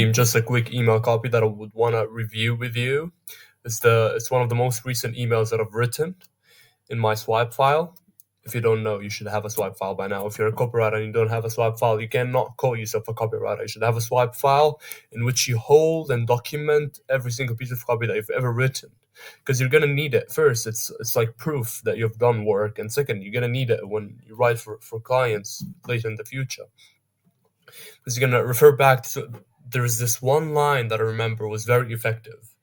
Just a quick email copy that I would want to review with you. It's one of the most recent emails that I've written in my swipe file. If you don't know, you should have a swipe file by now. If you're a copywriter and you don't have a swipe file, you cannot call yourself a copywriter. You should have a swipe file in which you hold and document every single piece of copy that you've ever written, because you're gonna need it. First, it's like proof that you've done work, and second, you're gonna need it when you write for clients later in the future, because you're gonna refer back to. There's this one line that I remember was very effective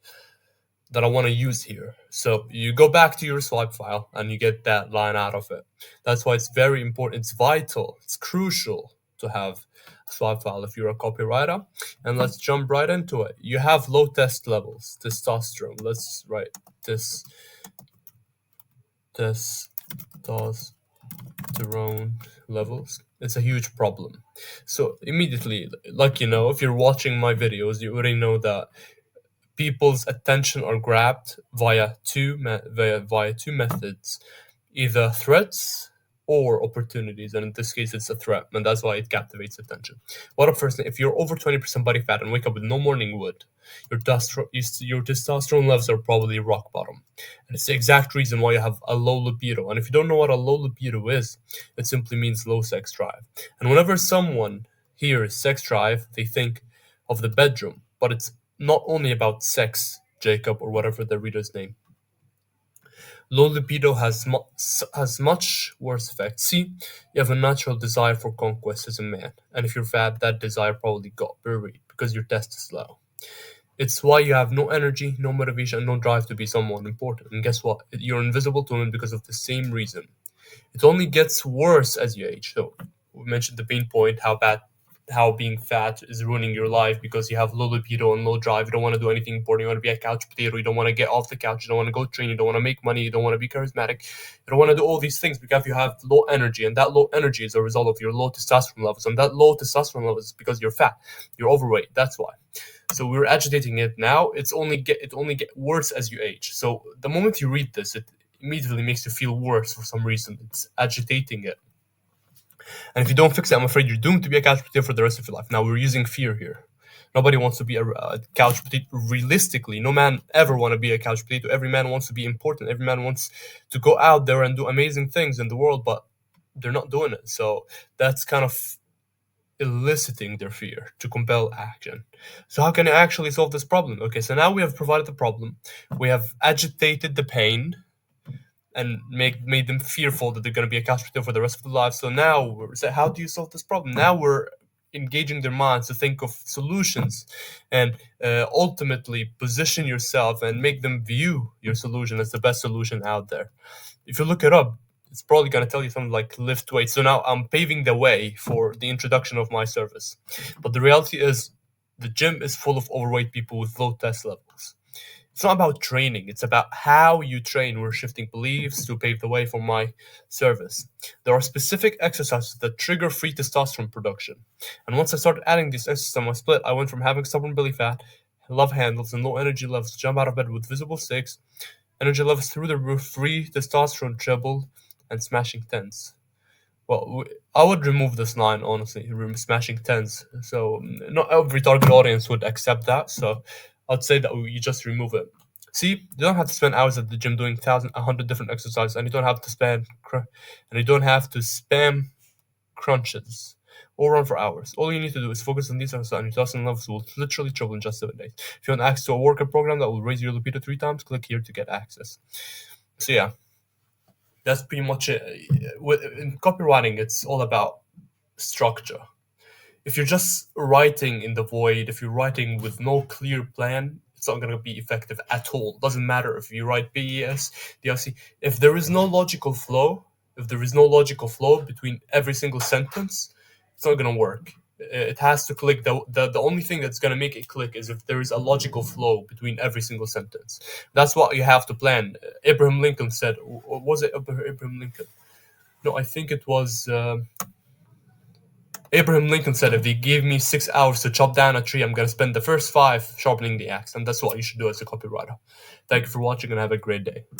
that I want to use here. So you go back to your swipe file and you get that line out of it. That's why it's very important. It's vital. It's crucial to have a swipe file if you're a copywriter. And let's jump right into it. You have low test levels, testosterone. Let's write testosterone levels. It's a huge problem. So immediately, like, if you're watching my videos, you already know that people's attention are grabbed via two methods, either threats or opportunities, and in this case it's a threat, and that's why it captivates attention. What up, first, if you're over 20% body fat and wake up with no morning wood, your testosterone levels are probably rock bottom, and it's the exact reason why you have a low libido. And if you don't know what a low libido is, it simply means low sex drive. And whenever someone hears sex drive, they think of the bedroom, but it's not only about sex, Jacob, or whatever the reader's name. Low libido has much worse effects. See, you have a natural desire for conquest as a man, and if you're fat, that desire probably got buried because your test is low. It's why you have no energy, no motivation, no drive to be someone important. And guess what? You're invisible to women because of the same reason. It only gets worse as you age. So we mentioned the pain point, how being fat is ruining your life because you have low libido and low drive. You don't want to do anything important. You want to be a couch potato. You don't want to get off the couch. You don't want to go train. You don't want to make money. You don't want to be charismatic. You don't want to do all these things because you have low energy, and that low energy is a result of your low testosterone levels. And that low testosterone levels is because you're fat. You're overweight. That's why. So we're agitating it now. It only get worse as you age. So the moment you read this, it immediately makes you feel worse for some reason. It's agitating it. And if you don't fix it, I'm afraid you're doomed to be a couch potato for the rest of your life. Now, we're using fear here. Nobody wants to be a couch potato. Realistically, no man ever want to be a couch potato. Every man wants to be important. Every man wants to go out there and do amazing things in the world, but they're not doing it. So that's kind of eliciting their fear to compel action. So how can I actually solve this problem? Okay, so now we have provided the problem. We have agitated the pain and made them fearful that they're going to be a couch potato for the rest of their lives. So now, how do you solve this problem? Now we're engaging their minds to think of solutions and ultimately position yourself and make them view your solution as the best solution out there. If you look it up, it's probably going to tell you something like lift weights. So now I'm paving the way for the introduction of my service. But the reality is the gym is full of overweight people with low test levels. It's not about training. It's about how you train. We're shifting beliefs to pave the way for my service. There are specific exercises that trigger free testosterone production. And once I started adding these exercises on my split, I went from having stubborn belly fat, love handles, and low energy levels to jump out of bed with visible six, energy levels through the roof, free testosterone trebled, and smashing tens. Well, I would remove this line, honestly, smashing tens. So not every target audience would accept that. So I'd say that you just remove it. See, you don't have to spend hours at the gym doing 100 different exercises, and you don't have to spam crunches or run for hours. All you need to do is focus on these exercises, and your testosterone levels will literally triple in just 7 days. If you want access to a workout program that will raise your libido 3 times, click here to get access. So yeah, that's pretty much it. In copywriting, it's all about structure. If you're just writing in the void, if you're writing with no clear plan, it's not going to be effective at all. Doesn't matter if you write PES, DLC. If there is no logical flow, between every single sentence, it's not going to work. It has to click. The only thing that's going to make it click is if there is a logical flow between every single sentence. That's what you have to plan. Abraham Lincoln said, was it Abraham Lincoln? No, I think it was... Abraham Lincoln said, if they give me 6 hours to chop down a tree, I'm going to spend the first 5 sharpening the axe. And that's what you should do as a copywriter. Thank you for watching and have a great day.